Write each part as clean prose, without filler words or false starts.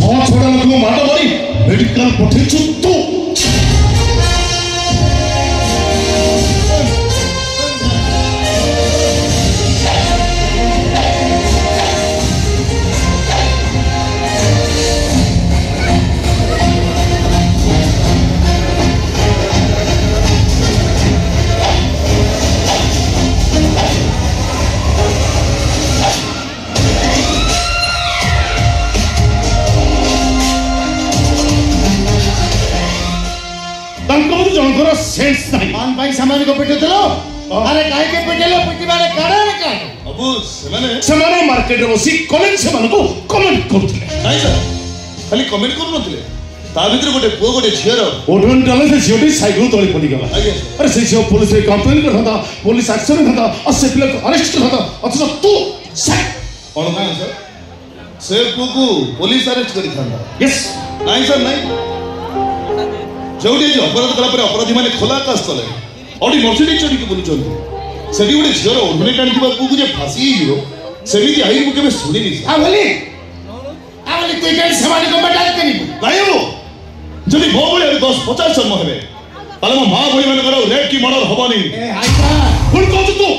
छड़ा लोक माड़ मारी मेडिकल पठेछु तू जनकर सेंस नहीं मान भाई सामान को पिटुतलो अरे काहे के पिटेलो पिटिबारे काढे रे का अबु सेमाने मार्केट रे बसी कमेंट सेमान को कमेंट करथले नहीं सर खाली कमेंट करू नथले ता भीतर गोटे पुओ गोटे झियर ओडन डाले से झियोटी साइकिल तळे पड़ी गला अरे से झियो पुलिस रे कंप्लेन करथांता पुलिस एक्शन करथांता और से पिला को अरेस्ट करथांता अथच तू सर कोन का सर से पुओ को पुलिस अरेस्ट करी थांता यस नहीं सर नहीं जोड़ी जो अपराध कला पर अपराधी माने खोला आकाश तले अडी मर्सिडीज चढ़ी के बुलुचंती सेठी गोटे झियर ओढ़ने टाणी थिबा पुओ जे फासी हिरो सेमिति आइर केबे सुनिनी आ बोली तू के समाज को बटाल करी लायो जदि मो बळे 10-50 जन्म हेबे ताले मो मां बळी माने करो रेप की मर्डर होबानी ए आइता फुल कहू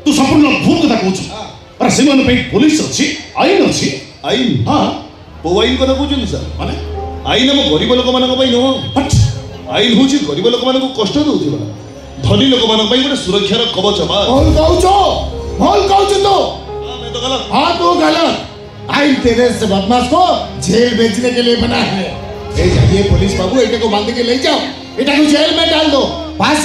तू संपूर्ण भूल कथा कहू अरे सेमान पे पुलिस अछि आईन अछि आईन हां ओ आईन कथा बुझुनी सर माने आईन हम गरीब लोक मानक पई नो आईन होची गरीब लोक मानक कष्ट दउथिबा धनी लोक मानक पई गोटे सुरक्षार कवच बा बोल कहू तो मैं तो गलत हां तो गलत आईन तेरे से बदमाश को जेल भेजने के लिए बना है ए जाइए पुलिस बाबू इनको को बांध के ले जाओ इनको जेल में डाल दो फांसी